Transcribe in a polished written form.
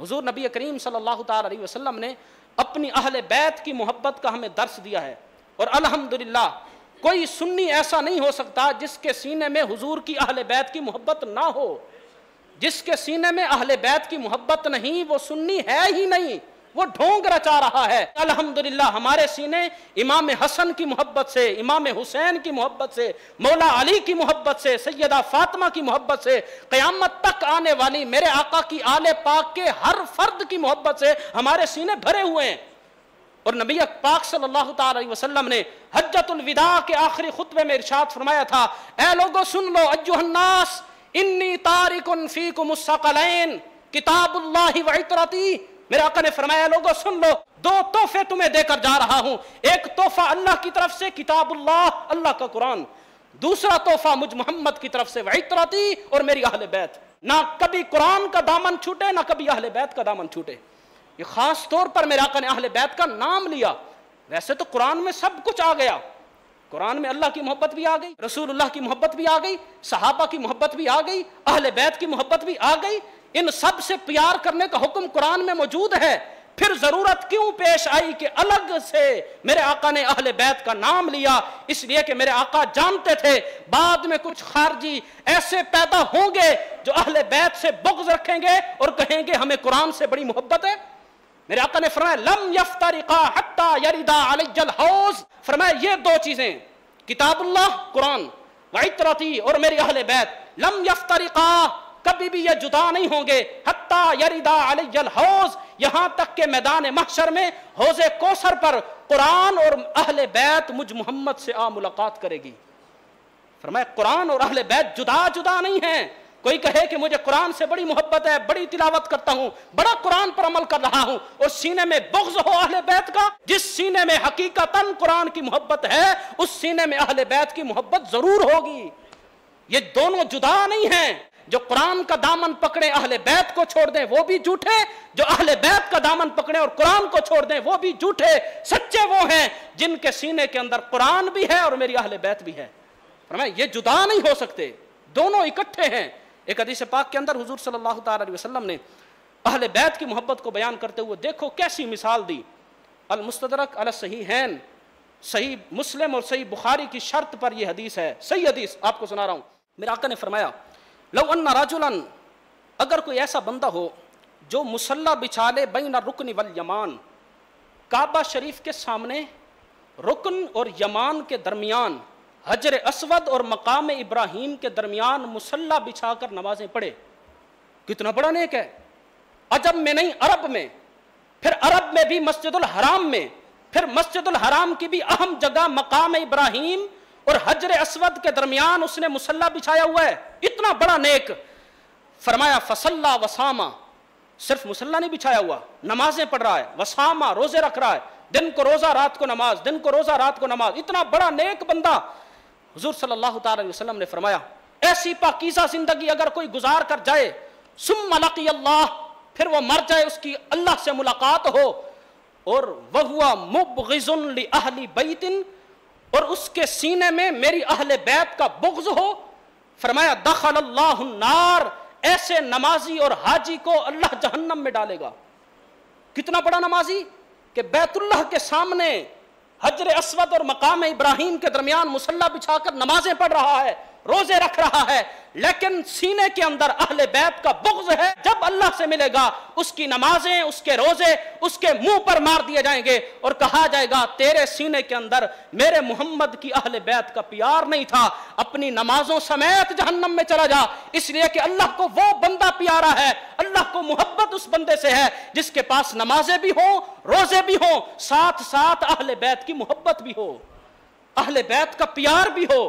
حضور نبی کریم صلی اللہ تعالی علیہ وسلم نے اپنی اہل بیت کی محبت کا ہمیں درس دیا ہے، اور الحمدللہ کوئی سنی ایسا نہیں ہو سکتا جس کے سینے میں حضور کی اہل بیت کی محبت نہ ہو۔ جس کے سینے میں اہل بیت کی محبت نہیں وہ سنی ہے ہی نہیں، وہ ڈھونگ رچا رہا ہے۔ الحمدللہ ہمارے سینے امام حسن کی محبت سے، امام حسین کی محبت سے، مولا علی کی محبت سے، سیدہ فاطمہ کی محبت سے، قیامت تک آنے والی میرے آقا کی آل پاک کے ہر فرد کی محبت سے ہمارے سینے بھرے ہوئے ہیں۔ اور نبی پاک صلی اللہ تعالی علیہ وسلم نے حجۃ الوداع کے آخری خطبے میں ارشاد فرمایا تھا، اے لوگو سن لو، ایھا الناس انی تارک فیکم الثقلین کتاب اللہ وعطرتی۔ میرے آقا نے فرمایا لوگو سن لو، دو تحفے تمہیں دے کر جا رہا ہوں، ایک تحفہ اللہ کی طرف سے کتاب اللہ، اللہ کا قرآن، دوسرا تحفہ مجھ محمد کی طرف سے وعطرتی اور میری اہل بیت۔ نہ کبھی قرآن کا دامن چھوٹے، نہ کبھی اہل بیت کا دامن چھوٹے۔ یہ خاص طور پر میرے آقا نے اہل بیت کا نام لیا۔ ویسے تو قرآن میں سب کچھ آ گیا، قرآن میں اللہ کی محبت بھی آ گئی، رسول اللہ کی محبت بھی آ گئی، صحابہ کی محبت بھی آ گئی، اہل بیت کی محبت بھی آ گئی، ان سب سے پیار کرنے کا حکم قرآن میں موجود ہے۔ پھر ضرورت کیوں پیش آئی کہ الگ سے میرے آقا نے اہل بیت کا نام لیا؟ اس لیے کہ میرے آقا جانتے تھے بعد میں کچھ خارجی ایسے پیدا ہوں گے جو اہل بیت سے بغض رکھیں گے اور کہیں گے ہمیں قرآن سے بڑی محبت ہے۔ میرے آقا نے فرمایا لم یفترقا حتی یردا علی الحوض، فرمایا یہ دو چیزیں کتاب اللہ قرآن وعطرتی اور میری اہل بیت لم یفترقا، کبھی بھی یہ جدا نہیں ہوں گے، حتی یردا علی الحوض، یہاں تک کہ میدان محشر میں حوض کوثر پر قرآن اور اہل بیت مجھ محمد سے ملاقات کرے گی۔ فرمایا قرآن اور اہل بیت جدا جدا نہیں ہیں۔ کوئی کہے کہ مجھے قرآن سے بڑی محبت ہے، بڑی تلاوت کرتا ہوں، بڑا قرآن پر عمل کر رہا ہوں، اور سینے میں بغض ہو اہل بیت کا، جس سینے میں حقیقتاً قرآن کی محبت ہے اس سینے میں اہل بیت کی محبت ضرور ہوگی۔ یہ دونوں جدا نہیں ہیں۔ جو قرآن کا دامن پکڑے اہل بیت کو چھوڑ دیں وہ بھی جھوٹے، جو اہل بیت کا دامن پکڑے اور قرآن کو چھوڑ دیں وہ بھی جھوٹے۔ سچے وہ ہیں جن کے سینے کے اندر قرآن بھی ہے اور میری اہل بیت بھی ہے۔ فرمایا یہ جدا نہیں ہو سکتے، دونوں اکٹھے ہیں۔ ایک حدیث پاک کے اندر حضور صلی اللہ تعالی علیہ وسلم نے اہل بیت کی محبت کو بیان کرتے ہوئے دیکھو کیسی مثال دی۔ المستدرک علی الصحیحین، صحیح مسلم اور صحیح بخاری کی شرط پر یہ حدیث ہے، صحیح حدیث آپ کو سنا رہا ہوں۔ میرے آقا نے فرمایا لو ان رجلا، اگر کوئی ایسا بندہ ہو جو مصلی بچھا لے بین الرکن والیمان، کعبہ شریف کے سامنے رکن اور یمان کے درمیان، حجر اسود اور مقام ابراہیم کے درمیان مصلی بچھا کر نمازیں پڑھے، کتنا بڑا نیک ہے۔ عجب میں نہیں، عرب میں، پھر عرب میں بھی مسجد الحرام میں، پھر مسجد الحرام کی بھی اہم جگہ مقام ابراہیم اور حجر اسود کے درمیان اس نے مصلی بچھایا ہوا ہے، اتنا بڑا نیک۔ فرمایا فصلی وصاما، صرف مصلی نہیں بچھایا ہوا، نمازیں پڑھ رہا ہے، وصاما روزے رکھ رہا ہے، دن کو روزہ رات کو نماز، دن کو روزہ رات کو نماز، اتنا بڑا نیک بندہ۔ حضور صلی اللہ تعالی علیہ وسلم نے فرمایا ایسی پاکیزہ زندگی اگر کوئی گزار کر جائے، ثم لقی اللہ، پھر وہ مر جائے، اس کی اللہ سے ملاقات ہو، اور وہو مبغض لأہل بیت، اور اس کے سینے میں میری اہل بیت کا بغض ہو، فرمایا دخل اللہ النار، ایسے نمازی اور حاجی کو اللہ جہنم میں ڈالے گا۔ کتنا بڑا نمازی کہ بیت اللہ کے سامنے حجر اسود اور مقام ابراہیم کے درمیان مصلی بچھا کر نمازیں پڑھ رہا ہے، روزے رکھ رہا ہے، لیکن سینے کے اندر اہل بیت کا بغض ہے۔ جب اللہ سے ملے گا اس کی نمازیں، اس کے روزے اس کے منہ پر مار دیے جائیں گے اور کہا جائے گا تیرے سینے کے اندر میرے محمد کی اہل بیت کا پیار نہیں تھا، اپنی نمازوں سمیت جہنم میں چلا جا۔ اس لیے کہ اللہ کو وہ بندہ پیارا ہے، اللہ کو محبت اس بندے سے ہے جس کے پاس نمازیں بھی ہوں، روزے بھی ہوں، ساتھ ساتھ اہل بیت کی محبت بھی ہو، اہل بیت کا پیار بھی ہو۔